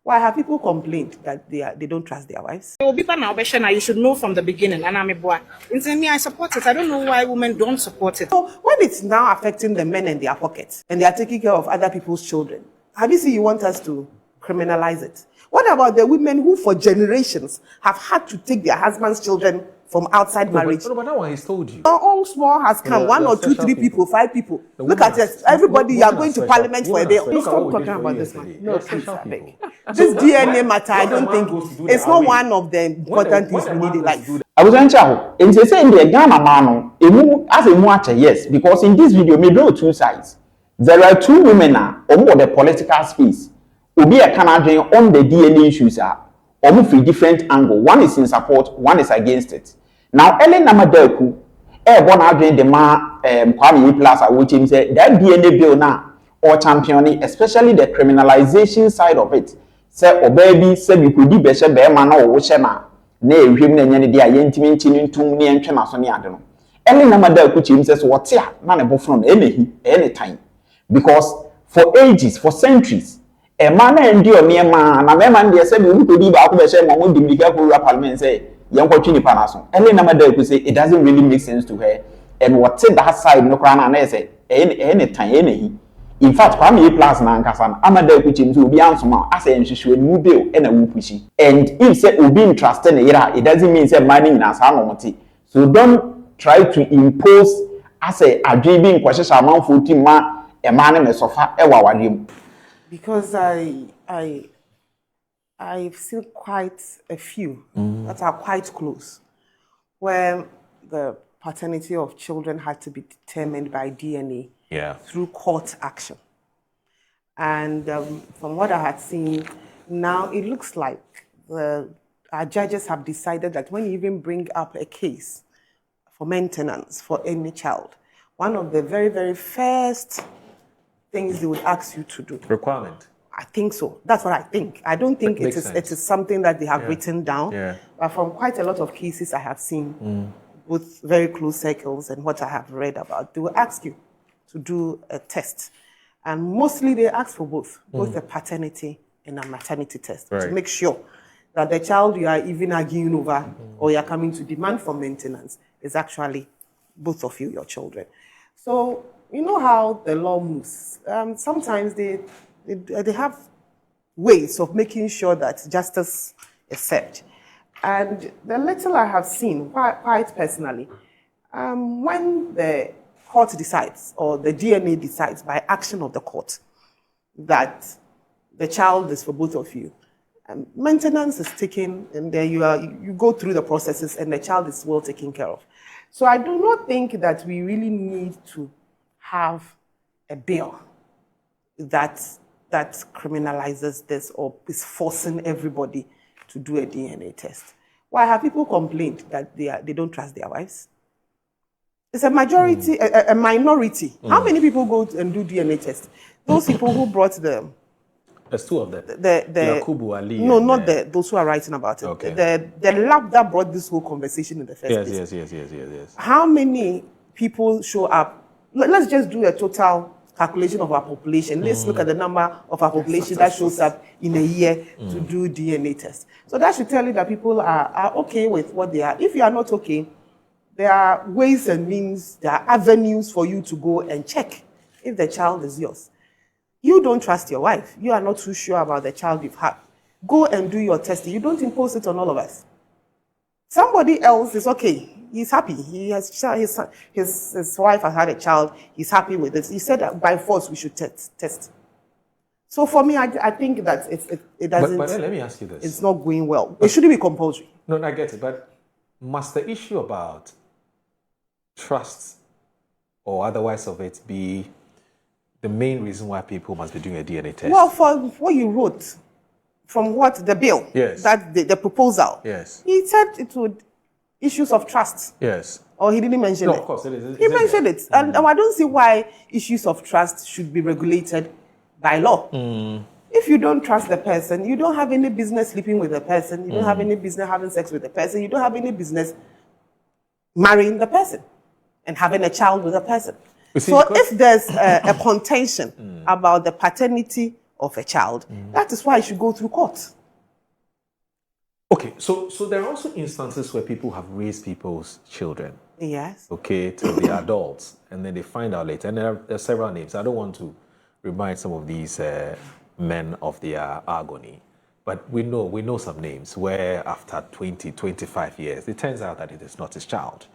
Why have people complained that they don't trust their wives? You should know from the beginning. And I support it. I don't know why women don't support it. So when it's now affecting the men in their pockets and they are taking care of other people's children, have you seen you want us to criminalize it? What about the women who for generations have had to take their husband's children from outside marriage? But that one he's told you. Our own small has come, one or two, three people, 5 people. Look at it. Everybody, you are going to parliament for a day. Stop talking about this one. No, please, I beg. This DNA matter, I don't think, it's not one of the important things we need in life. I was saying, in the Ghana man, as a much yes, because in this video, maybe 2 sides. There are 2 women now, on the political space. Obi a Canadian on the DNA issues are almost from different angle. One is in support, one is against it. Now, Ellen Daaku, one arguing the man, Kwame Plaza, which him say that DNA bill now or championing, especially the criminalization side of it. Say, oh baby, say we could be better, man, or Wishana. Nay, him and any day, intimating to me and Chanasoni Adom. Ellen Daaku him says, what's ya, man, a from any time. Because for ages, for centuries, a man and dear near man, and a man, they said, we could be back with a shame on the bigger parliament say, young Cochini Panason. Ellen Daaku say it doesn't really make sense to her. And what said that side, no crown and say, any time, any. In fact, Kwame Plus Nankasan, Amada Kuchim to be answered as a issue new bill and a whoopushy. And if said will be interested in it doesn't mean say money in as harmony. So don't try to impose as a dreaming question amount for team man a man in sofa ewa. Because I've seen quite a few that are quite close, where the paternity of children had to be determined by DNA through court action. And from what I had seen, now it looks like our judges have decided that when you even bring up a case for maintenance for any child, one of the very, very first things they would ask you to do. Requirement. I think so. That's what I think. I don't think it is something that they have written down. Yeah. But from quite a lot of cases I have seen, with very close circles and what I have read about, they will ask you to do a test. And mostly they ask for both a paternity and a maternity test to make sure that the child you are even arguing over or you are coming to demand for maintenance is actually both of you, your children. So you know how the law moves. Sometimes they have ways of making sure that justice is served. And the little I have seen, quite personally, when the court decides or the DNA decides by action of the court that the child is for both of you, maintenance is taken, and then you go through the processes and the child is well taken care of. So I do not think that we really need to have a bill that criminalizes this or is forcing everybody to do a DNA test. Why have people complained that they don't trust their wives? It's a majority, a minority. How many people go and do DNA tests? Those people who brought the... There's 2 of them. Yakubu Ali. No, not those who are writing about it. Okay. The lab that brought this whole conversation in the first place. Yes. How many people show up? Let's just do a total calculation of our population. Let's look at the number of our population that shows up in a year to do DNA tests. So that should tell you that people are okay with what they are. If you are not okay, there are ways and means, there are avenues for you to go and check if the child is yours. You don't trust your wife. You are not too sure about the child you've had. Go and do your testing. You don't impose it on all of us. Somebody else is okay. He's happy. He has his wife has had a child. He's happy with it. He said that by force we should test. So for me, I think that it doesn't. But let me ask you this: it's not going well. It shouldn't be compulsory. No, I get it. But must the issue about trust or otherwise of it be the main reason why people must be doing a DNA test? Well, for what you wrote, from what the bill, that the proposal, he said it would issues of trust. Yes. Or he didn't mention it. No, of course it is. He mentioned it. And I don't see why issues of trust should be regulated by law. If you don't trust the person, you don't have any business sleeping with the person, you don't have any business having sex with the person, you don't have any business marrying the person and having a child with the person. So if there's a contention about the paternity of a child, that is why it should go through court. Okay, so there are also instances where people have raised people's children. Yes. Okay, till they are adults, and then they find out later. And there are several names. I don't want to remind some of these men of their agony, but we know some names where after 20, 25 years, it turns out that it is not his child.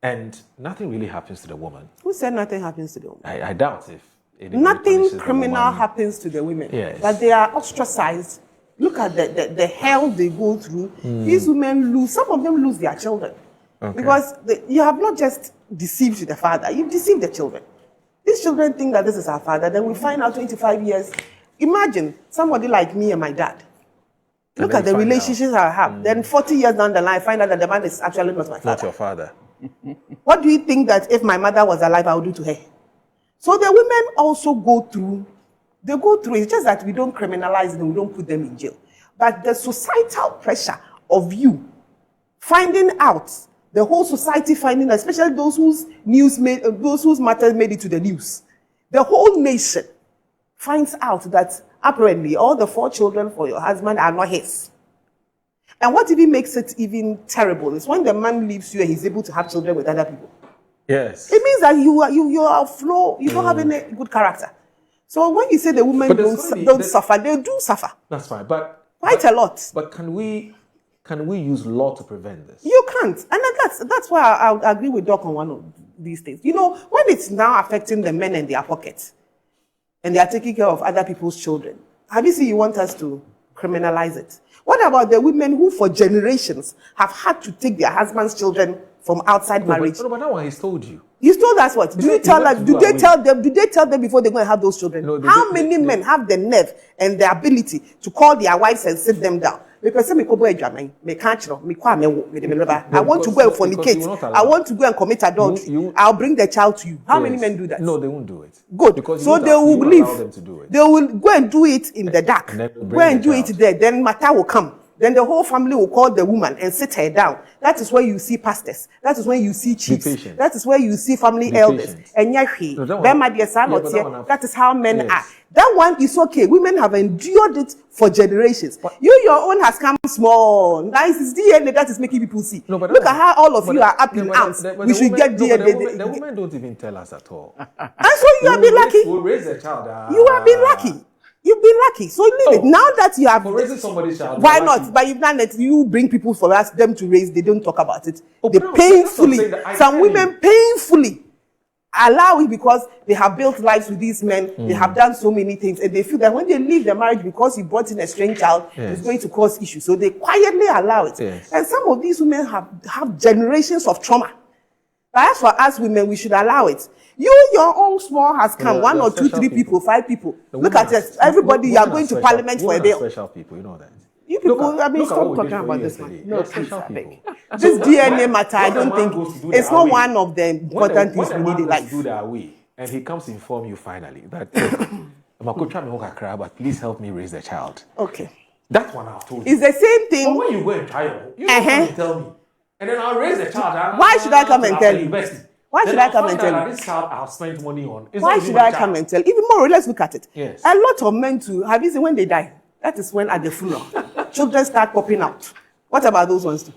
And nothing really happens to the woman. Who said nothing happens to the woman? I doubt if nothing criminal happens to the women. Yes. But they are ostracized. Look at the hell they go through. These women some of them lose their children. Okay. Because you have not just deceived the father, you've deceived the children. These children think that this is our father, then we find out 25 years. Imagine somebody like me and my dad. Look at the relationships I have. Then 40 years down the line, I find out that the man is actually not my father. Not your father. What do you think that if my mother was alive, I would do to her? So the women also go through. They go through. It's just that we don't criminalize them. We don't put them in jail. But the societal pressure of you finding out, the whole society finding, especially those whose matters made it to the news, the whole nation finds out that apparently all the 4 children for your husband are not his. And what even makes it even terrible is when the man leaves you and he's able to have children with other people. Yes. It means that you are flow. You don't have any good character. So when you say the women don't suffer, they do suffer. That's fine, but quite a lot. But can we use law to prevent this? You can't, and that's why I agree with Doc on one of these things. You know, when it's now affecting the men in their pockets, and they are taking care of other people's children, have you seen you want us to criminalize it? What about the women who for generations have had to take their husband's children from outside marriage? But that one he's told you. He's told us what? Do they tell them before they're going to have those children? No, how many men have the nerve and the ability to call their wives and sit them down? Because I want to go and fornicate. I want to go and commit adultery. I'll bring the child to you. How many men do that? No, they won't do it. Good. Because so they will leave. Them to do it. They will go and do it in the dark. Go and do it there. Then matter will come. Then the whole family will call the woman and sit her down. That is where you see pastors. That is where you see chiefs. That is where you see family elders. And that is how men are. That one is okay. Women have endured it for generations. But your own has come small. Nice is DNA that is making people see. Look at how all of you are up in arms. We should get DNA. The women don't even tell us at all. And so you have been lucky. We'll raise a child. You have been lucky. You've been lucky. So leave it. Now that you have... For raising somebody's child. Why not? But you've done it. You bring people for us, them to raise. They don't talk about it. They painfully... Some women painfully allow it because they have built lives with these men. They have done so many things. And they feel that when they leave the marriage because you brought in a strange child, it's going to cause issues. So they quietly allow it. And some of these women have generations of trauma. But as for us women, we should allow it. Your own small has come. 1 or 2, 3 people, 5 people. Look at it. Everybody, you are going to parliament for a bill. Special people, you know that. You people, stop talking about this one. No, please, I beg. This DNA matter, I don't think it's not one of the important things we need in life. Do that way, and he comes to inform you finally that but please help me raise the child. Okay. That's what I've told you. It's the same thing. But when you go and try it, you come and tell me, and then I'll raise the child. Why should I come and tell you? Why should I come and tell you? This child I've spent money on. Why should I come and tell you? Even more, let's look at it. Yes. A lot of men too, have you seen when they die? That is when at the funeral, children start popping out. What about those ones too?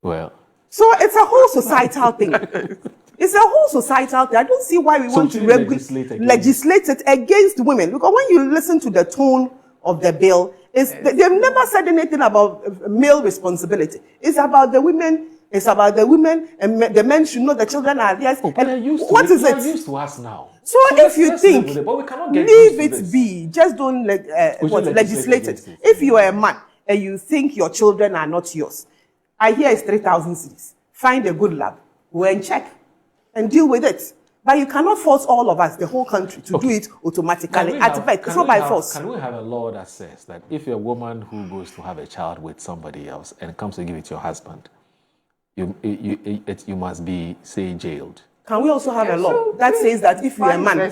Well. So it's a whole societal thing. It's a whole societal thing. I don't see why we want to legislate it against women. Because when you listen to the tone of the bill, they've never said anything about male responsibility. It's about the women. It's about the women, and the men should know the children are theirs. What is it? Used to us now. So if you think, leave it be. Just don't legislate it. If you are a man and you think your children are not yours, I hear it's 3,000 cedis. Find a good lab, go and check, and deal with it. But you cannot force all of us, the whole country, to do it automatically. It's not by force. Can we have a law that says that if you're a woman who goes to have a child with somebody else and comes to give it to your husband, you must be, say, jailed? Can we also have a law that says that if you're a man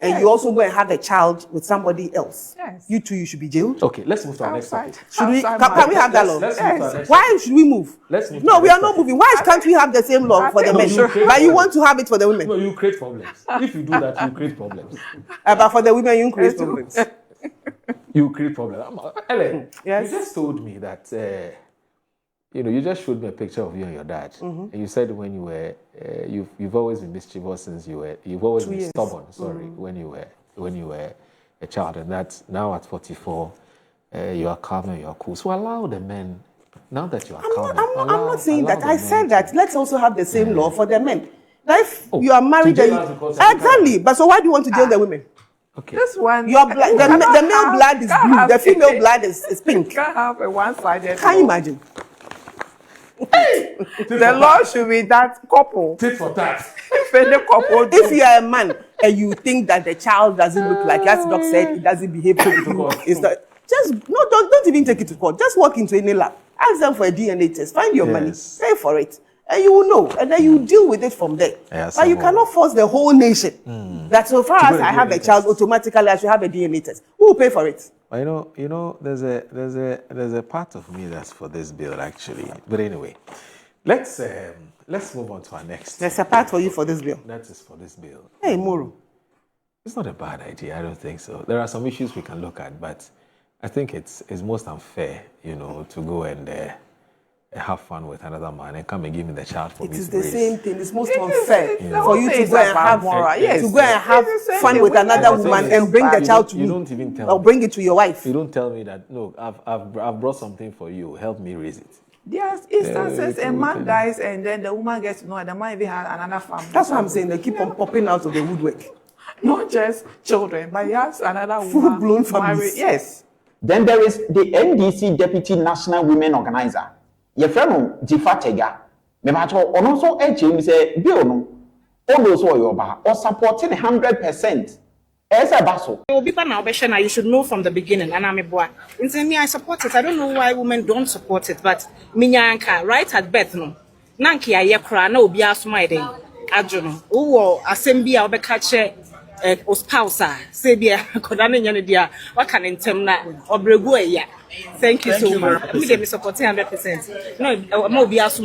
and you also go and have a child with somebody else, you two, you should be jailed. Okay, let's move to our next topic. Should we? Can we have that law? Let's Why should we move? Let's move. No, we are not moving. Why can't we have the same law for the men? But you want to have it for the women? No, you create problems. If you do that, you create problems. But for the women, you create problems. You create problems. Ellen, yes. You just told me that. You just showed me a picture of you and your dad, and you said when you were, you've always been mischievous since you've always been stubborn. Sorry, when you were a child, and that now at 44, you are calm and you are cool. So allow the men. Now that you are calm, I'm not saying that. I said that. Let's also have the same law for the men. Now if you are married, exactly. But so why do you want to jail the women? Okay. This one, your blood, the male blood is blue. The female blood is pink. You can't have a one-sided. Can you imagine? The law should be that couple. Tit for tat. If you are a man and you think that the child doesn't look like, as Doc said, it doesn't behave to you, it's not, don't even take it to court. Just walk into any lab, ask them for a DNA test, find your money, pay for it, and you will know, and then you deal with it from there. But you cannot force the whole nation that so far as I have a child, automatically I should have a DNA test. Who will pay for it? You know, there's a part of me that's for this bill actually. But anyway, let's move on to our next. There's a part for you for this bill. That is for this bill. Hey, Moro. It's not a bad idea. I don't think so. There are some issues we can look at, but I think it's most unfair, to go and have fun with another man and come and give me the child for me. It is the same thing. It's most unfair for you to go and have fun with another woman and bring the child to you. You don't even tell me. Or bring it to your wife. You don't tell me that, no, I've brought something for you. Help me raise it. There's instances a man dies and then the woman gets to know and the man even has another family. That's what I'm saying. They keep on popping out of the woodwork. Not just children, but he has another woman. Full-blown families. Yes. Then there is the NDC Deputy National Women Organizer. Your friend Jifa Tega, Mebacho, and also HM say, Bill, no, all those who are supporting 100%. As a basso. You should know from the beginning, and I'm a boy. In me, I support it. I don't know why women don't support it, but Minyanka, right at birth, no. Nanki, I yakra, no, be asked my day. Adom, who Asempa, Obra, Ospausa, Sabia, Kodani Yanidia, what can in Temna, Obra. Thank you so much. Me support 100%. No, I'm not be asked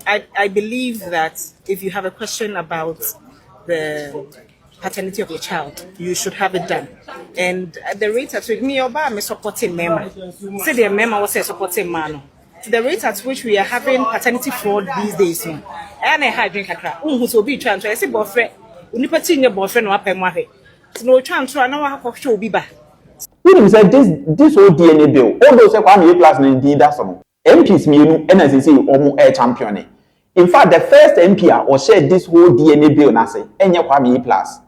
I believe that if you have a question about the paternity of your child, you should have it done. And at the rate at which me Obra supporting Mema. Say the Mema was supporting Manu. The rate at which we are having paternity fraud these days, and I had drink a crap. Who's will be trying to say boyfriend, unipatin your boyfriend or pay. No chance to know how show be back. We said this whole DNA bill, all those Kwame plus 19 that's on. MPs me NSC or air champion. In fact, the first MP or shared this whole DNA bill na say enya Kwame plus.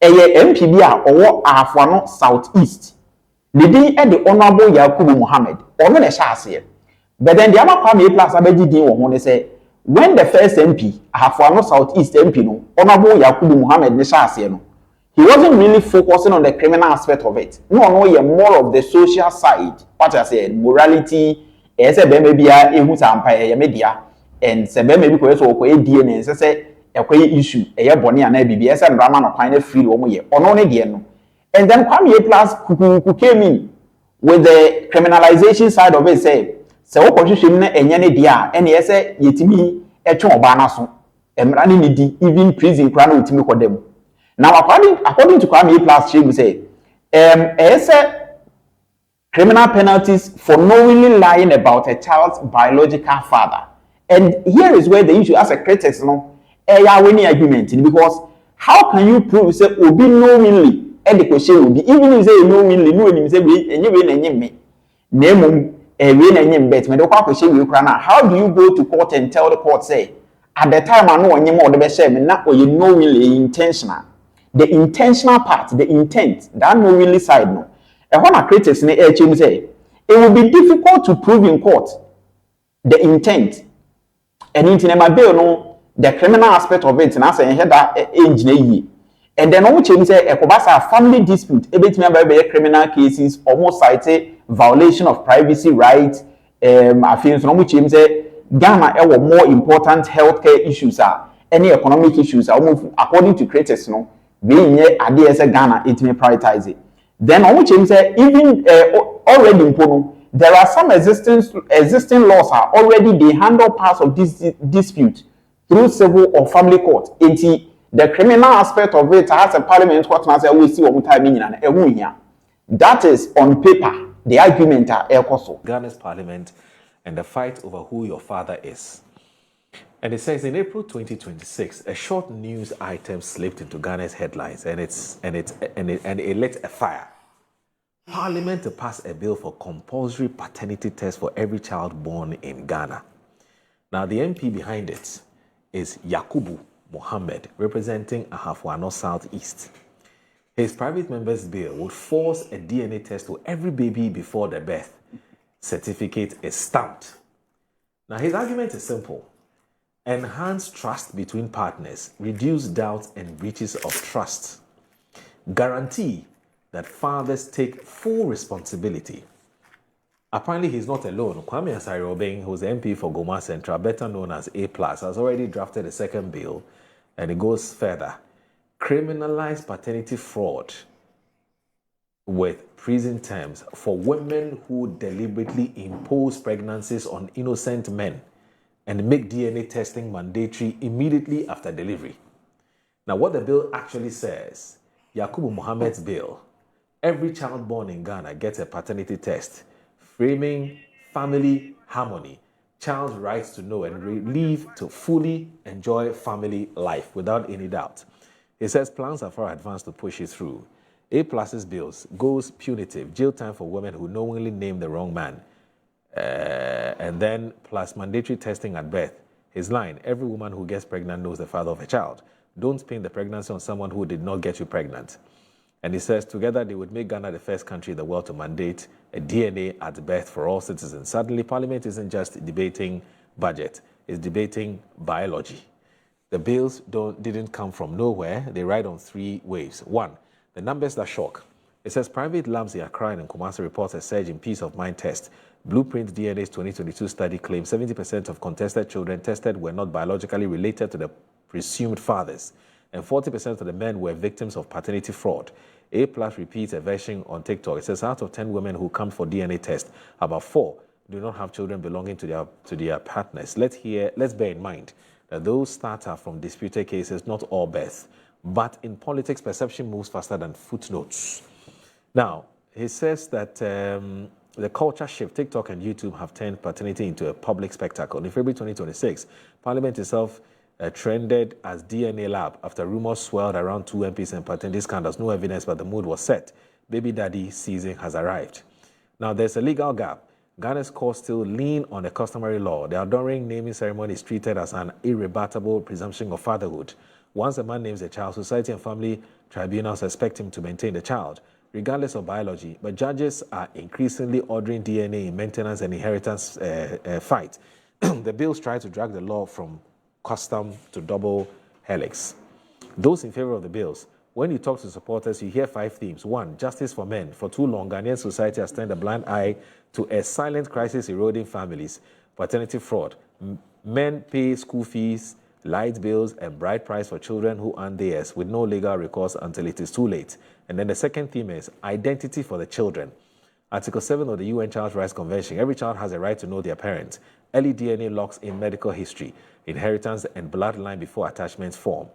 MPB or Afia Southeast. The day at the Honorable Yakubu Muhammad, or no share. But then the other Kwame plus Abedi Ding say when the first MP, Afia Southeast MP, no, Honorable Yakubu Muhammad ne share no. He wasn't really focusing on the criminal aspect of it. No, more of the social side. What I said, morality, maybe a media, and maybe because of DNA, say a issue, a bonnie and BBS and Raman of kind of free or only the and then Kwame Plus who came in with the criminalization side of it, say, so opposition and any dia, and yes, yetimi a chobanaso, and running even prison crown with me for them. Now, according to Kwame Plus, she will say, criminal penalties for knowingly lying about a child's biological father. And here is where the issue as a critic, winning argument, because how can you prove say obi knowingly and the question will be even if say knowingly no him say we me name bet me how do you go to court and tell the court say at the time I know any more the share me not or you knowingly intentional. The intentional part, the intent, that knowingly side no. And when a critics say it will be difficult to prove in court the intent. And in my bill no the criminal aspect of it, and I say that engineer. And then all change say a family dispute, a criminal cases, almost cited violation of privacy rights. I feel no change say Ghana more important healthcare issues are any economic issues are according to critics no. being idea as a Ghana, it may prioritize it. Then on which say even already in Pono, there are some existing laws are already they handle parts of this dispute through civil or family court. The criminal aspect of it has a parliament court now say we see what time in that is on paper the argument are Ekoso. Ghana's parliament and the fight over who your father is. And it says in April 2026, a short news item slipped into Ghana's headlines and it lit a fire. Parliament to pass a bill for compulsory paternity test for every child born in Ghana. Now the MP behind it is Yakubu Mohammed, representing Ahafo Southeast. His private member's bill would force a DNA test to every baby before the birth certificate is stamped. Now his argument is simple. Enhance trust between partners, reduce doubts and breaches of trust. Guarantee that fathers take full responsibility. Apparently, he's not alone. Kwame Asare-Obeng, who's the MP for Goma Central, better known as A+, has already drafted a second bill, and it goes further. Criminalize paternity fraud with prison terms for women who deliberately impose pregnancies on innocent men and make DNA testing mandatory immediately after delivery. Now, what the bill actually says, Yakubu Mohammed's bill, every child born in Ghana gets a paternity test, framing family harmony, child's rights to know and leave to fully enjoy family life without any doubt. He says plans are far advanced to push it through. A+'s bills goes punitive, jail time for women who knowingly name the wrong man, and then plus mandatory testing at birth. His line, every woman who gets pregnant knows the father of a child. Don't pin the pregnancy on someone who did not get you pregnant. And he says together they would make Ghana the first country in the world to mandate a DNA at birth for all citizens. Suddenly, Parliament isn't just debating budget, it's debating biology. The bills didn't come from nowhere. They ride on three waves. One, the numbers that shock. It says private labs in Accra and Kumasi reports a surge in peace of mind tests. Blueprint DNA's 2022 study claims 70% of contested children tested were not biologically related to the presumed fathers, and 40% of the men were victims of paternity fraud. A+ repeats a version on TikTok. It says out of 10 women who come for DNA test, about 4 do not have children belonging to their partners. Let's bear in mind that those stats are from disputed cases, not all births. But in politics, perception moves faster than footnotes. Now, he says that the culture shift, TikTok and YouTube have turned paternity into a public spectacle. In February 2026, Parliament itself trended as DNA lab after rumors swirled around 2 MPs and paternity scandals. No evidence, but the mood was set. Baby daddy season has arrived. Now, there's a legal gap. Ghana's courts still lean on the customary law. The adoring naming ceremony is treated as an irrebuttable presumption of fatherhood. Once a man names a child, society and family tribunals expect him to maintain the child, regardless of biology. But judges are increasingly ordering DNA in maintenance and inheritance fight. The bills try to drag the law from custom to double helix. Those in favor of the bills, when you talk to supporters, you hear 5 themes. 1, justice for men. For too long, Ghanaian society has turned a blind eye to a silent crisis eroding families. Paternity fraud. Men pay school fees, light bills, and bride price for children who aren't theirs with no legal recourse until it is too late. And then the second theme is identity for the children. Article 7 of the UN Child Rights Convention. Every child has a right to know their parents. Early DNA locks in medical history, inheritance, and bloodline before attachments form.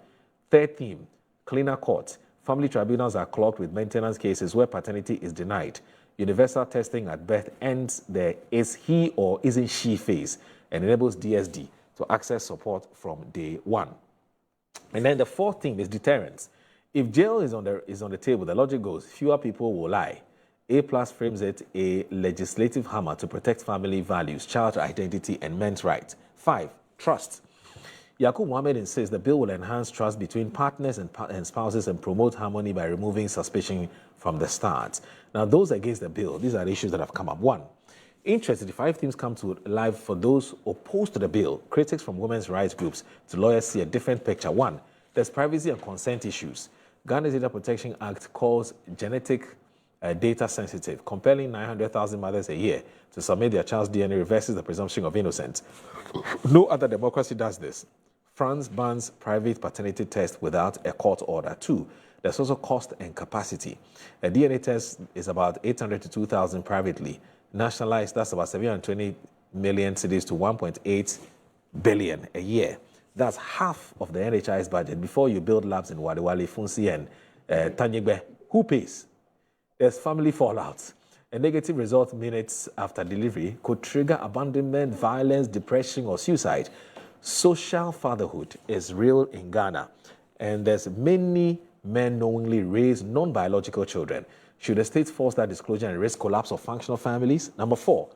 Third theme, cleaner courts. Family tribunals are clogged with maintenance cases where paternity is denied. Universal testing at birth ends the is he or isn't she phase and enables DSD to access support from day one. And then the fourth theme is deterrence. If jail is on the table, the logic goes, fewer people will lie. A+ frames it a legislative hammer to protect family values, child identity, and men's rights. 5, trust. Yakubu Mohammed insists the bill will enhance trust between partners and spouses and promote harmony by removing suspicion from the start. Now, those against the bill, these are the issues that have come up. 1, interestingly, 5 themes come to life for those opposed to the bill. Critics from women's rights groups to lawyers see a different picture. 1, there's privacy and consent issues. Ghana's Data Protection Act calls genetic data sensitive, compelling 900,000 mothers a year to submit their child's DNA reverses the presumption of innocence. No other democracy does this. France bans private paternity test without a court order. 2, there's also cost and capacity. A DNA test is about 800 to 2,000 privately. Nationalized, that's about 720 million cedis to 1.8 billion a year. That's half of the NHI's budget before you build labs in Wale, Funsi, and Tanyegbe. Who pays? There's family fallout. A negative result minutes after delivery could trigger abandonment, violence, depression, or suicide. Social fatherhood is real in Ghana, and there's many men knowingly raise non-biological children. Should the state force that disclosure and risk collapse of functional families? Number 4,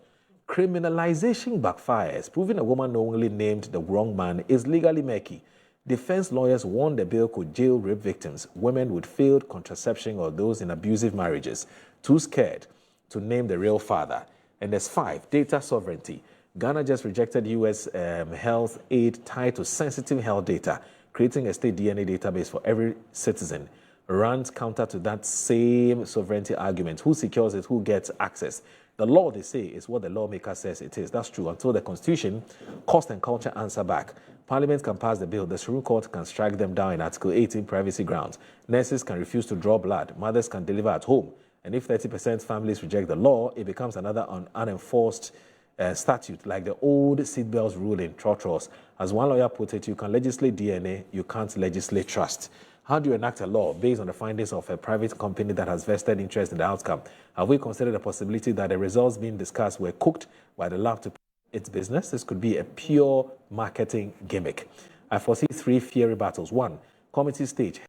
criminalization backfires. Proving a woman knowingly named the wrong man is legally murky. Defense lawyers warn the bill could jail rape victims, women with failed contraception, or those in abusive marriages, too scared to name the real father. And there's 5, data sovereignty. Ghana just rejected U.S. health aid tied to sensitive health data, creating a state DNA database for every citizen. Runs counter to that same sovereignty argument. Who secures it? Who gets access? The law, they say, is what the lawmaker says it is. That's true. Until the Constitution, cost and culture answer back. Parliament can pass the bill. The Supreme Court can strike them down in Article 18 privacy grounds. Nurses can refuse to draw blood. Mothers can deliver at home. And if 30% families reject the law, it becomes another unenforced statute, like the old seatbelts rule in Trotros. As one lawyer put it, you can legislate DNA, you can't legislate trust. How do you enact a law based on the findings of a private company that has vested interest in the outcome? Have we considered the possibility that the results being discussed were cooked by the lab to its business? This could be a pure marketing gimmick. I foresee 3 fiery battles. 1, committee stage.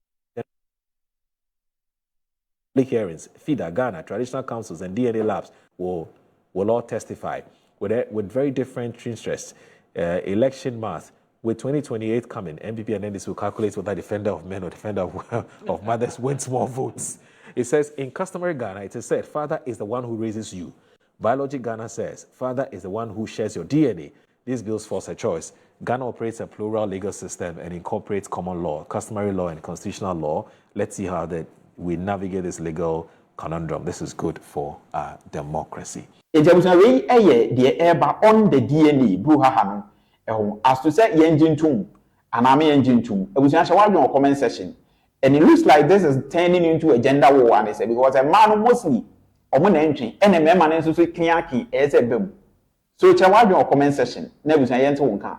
Hearings, FIDA, Ghana, traditional councils, and DNA labs will all testify with very different interests. Election math. With 2028 coming, MPP and NDC will calculate whether defender of men or defender of mothers wins more votes. It says, in customary Ghana, it is said, father is the one who raises you. Biology Ghana says, father is the one who shares your DNA. These bills force a choice. Ghana operates a plural legal system and incorporates common law, customary law, and constitutional law. Let's see how we navigate this legal conundrum. This is good for democracy. On the DNA, Bruhahano. As to say engine tune, and I'm engine tune. It was answer one comment session, and it looks like this is turning into a gender war. And they say because a man mostly or one entry, and a man is also clear key as a boom. So it's a comment session. Never say enter one can.